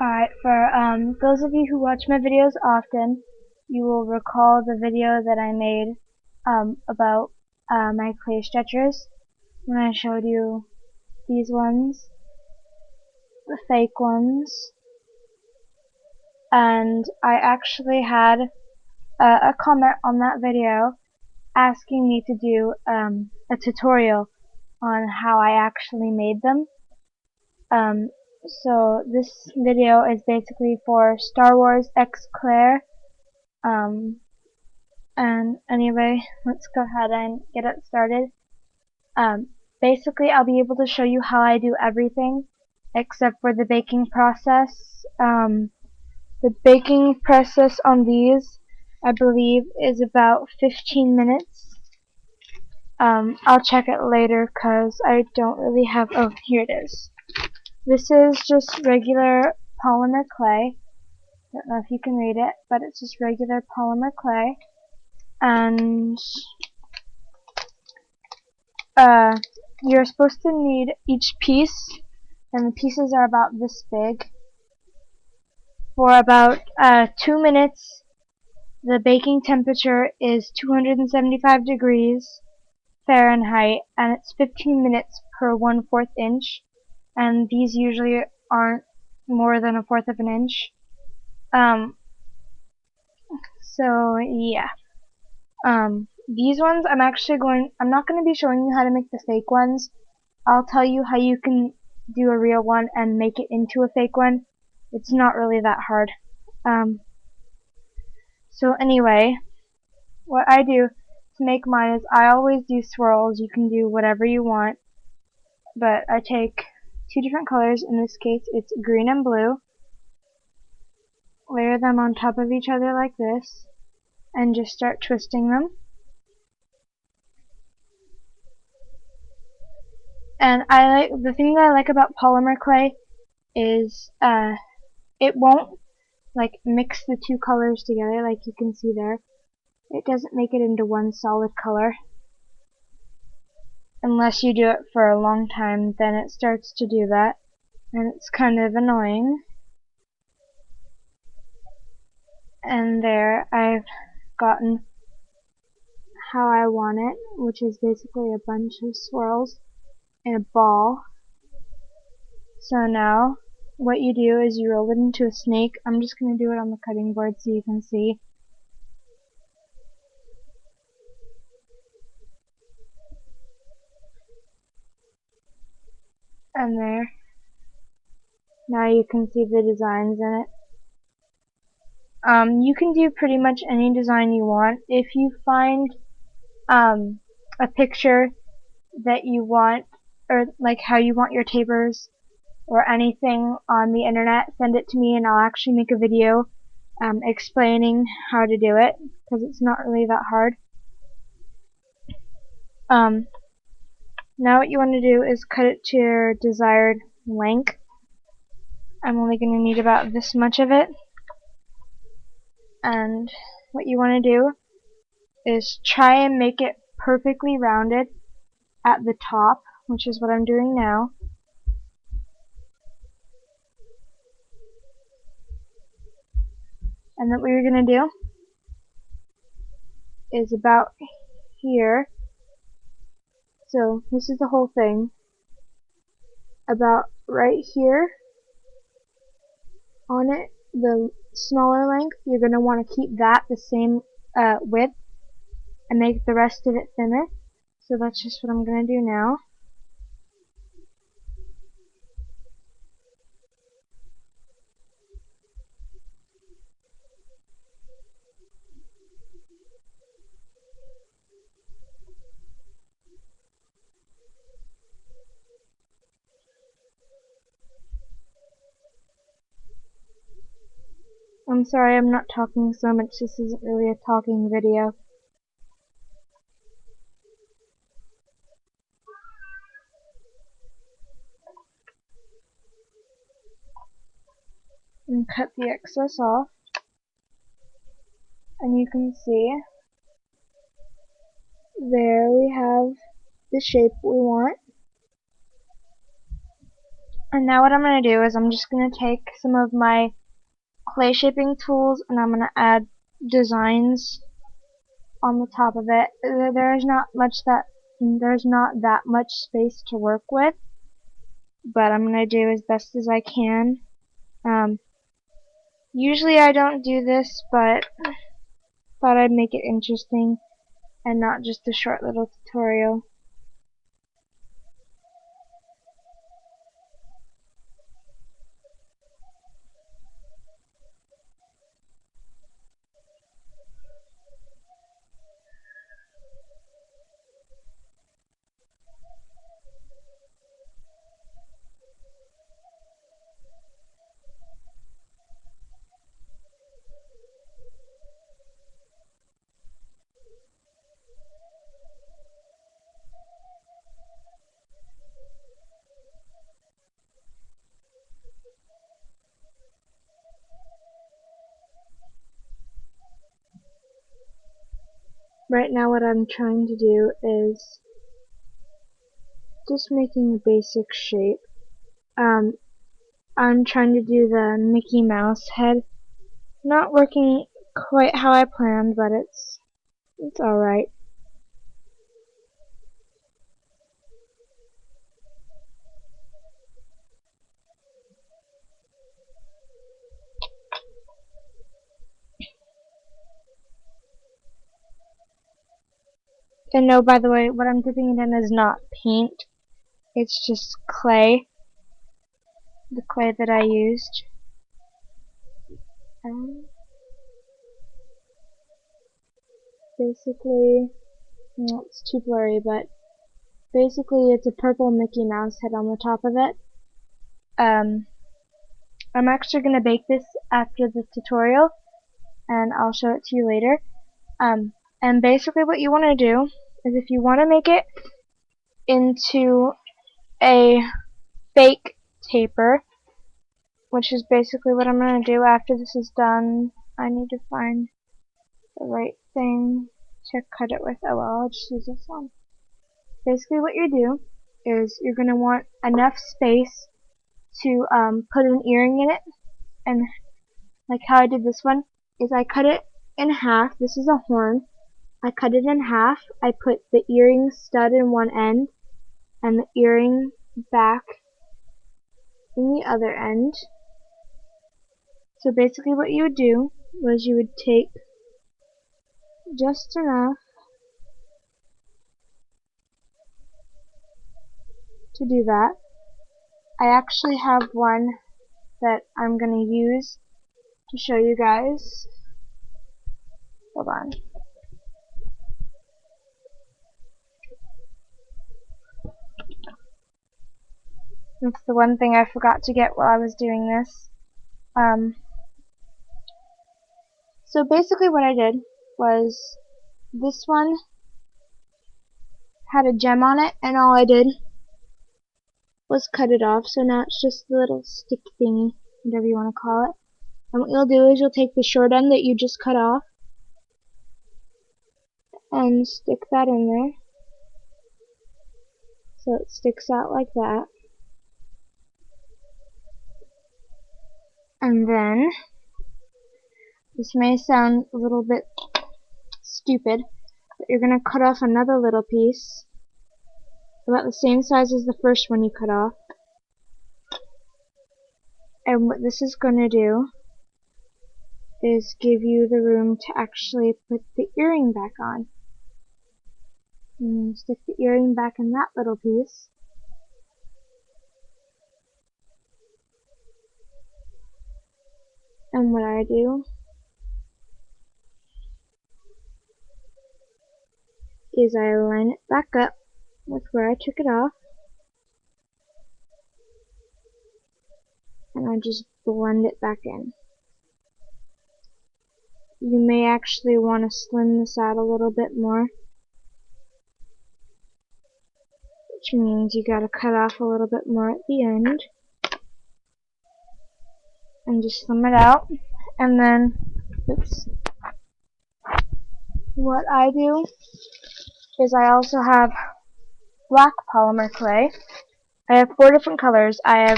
Alright, for those of you who watch my videos often, you will recall the video that I made about my clay stretchers when I showed you these ones, the fake ones, and I actually had a comment on that video asking me to do a tutorial on how I actually made them. Um, so this video is basically for starwarsxclaire. And anyway, let's go ahead and get it started. Basically, I'll be able to show you how I do everything except for the baking process. The baking process on these, I believe, is about 15 minutes. I'll check it later because I don't really have, oh, here it is. This is just regular polymer clay. Don't know if you can read it, but it's just regular polymer clay. And you're supposed to need each piece, and the pieces are about this big. For about 2 minutes, the baking temperature is 275 degrees Fahrenheit, and it's 15 minutes per 1/4 inch, and these usually aren't more than 1/4 of an inch. So yeah. These ones I'm not going to be showing you how to make the fake ones. I'll tell you how you can do a real one and make it into a fake one. It's not really that hard. So anyway, what I do to make mine is I always do swirls. You can do whatever you want, but I take two different colors. In this case, it's green and blue. Layer them on top of each other like this, and just start twisting them. And the thing that I like about polymer clay is it won't like mix the two colors together like you can see there. It doesn't make it into one solid color. Unless you do it for a long time, then it starts to do that, and it's kind of annoying. And there, I've gotten how I want it, which is basically a bunch of swirls in a ball. So now, what you do is you roll it into a snake. I'm just going to do it on the cutting board so you can see. And there. Now you can see the designs in it. You can do pretty much any design you want. If you find a picture that you want, or like how you want your tapers or anything on the internet, send it to me and I'll actually make a video explaining how to do it, because it's not really that hard. Now what you want to do is cut it to your desired length. I'm only going to need about this much of it. And what you want to do is try and make it perfectly rounded at the top, which is what I'm doing now. And then what you're going to do is about here. So this is the whole thing. About right here on it, the smaller length, you're going to want to keep that the same width and make the rest of it thinner. So that's just what I'm going to do now. I'm sorry I'm not talking so much, this isn't really a talking video. And cut the excess off. And you can see there we have the shape we want. And now what I'm going to do is I'm just going to take some of my clay shaping tools and I'm going to add designs on the top of it. There's not that much space to work with, but I'm going to do as best as I can. Usually I don't do this, but thought I'd make it interesting and not just a short little tutorial. Right now what I'm trying to do is just making a basic shape. I'm trying to do the Mickey Mouse head. Not working quite how I planned, but it's alright. And no, by the way, what I'm dipping it in is not paint. It's just clay. The clay that I used. Basically, well, it's too blurry, but basically it's a purple Mickey Mouse head on the top of it. I'm actually going to bake this after the tutorial, and I'll show it to you later. And basically what you want to do is if you want to make it into a fake taper, which is basically what I'm going to do after this is done. I need to find the right thing to cut it with. Oh well, I'll just use this one. Basically what you do is you're going to want enough space to put an earring in it, and like how I did this one is I cut it in half. This is a horn. I cut it in half. I put the earring stud in one end and the earring back in the other end. So basically what you would do was you would take just enough to do that. I actually have one that I'm going to use to show you guys. Hold on. That's the one thing I forgot to get while I was doing this. So basically what I did was this one had a gem on it, and all I did was cut it off. So now it's just the little stick thingy, whatever you want to call it. And what you'll do is you'll take the short end that you just cut off and stick that in there. So it sticks out like that. And then, this may sound a little bit stupid, but you're going to cut off another little piece about the same size as the first one you cut off. And what this is going to do is give you the room to actually put the earring back on. And stick the earring back in that little piece. And what I do is I line it back up with where I took it off, and I just blend it back in. You may actually want to slim this out a little bit more, which means you gotta cut off a little bit more at the end and just slim it out. And then, oops, what I do is I also have black polymer clay. I have 4 different colors. I have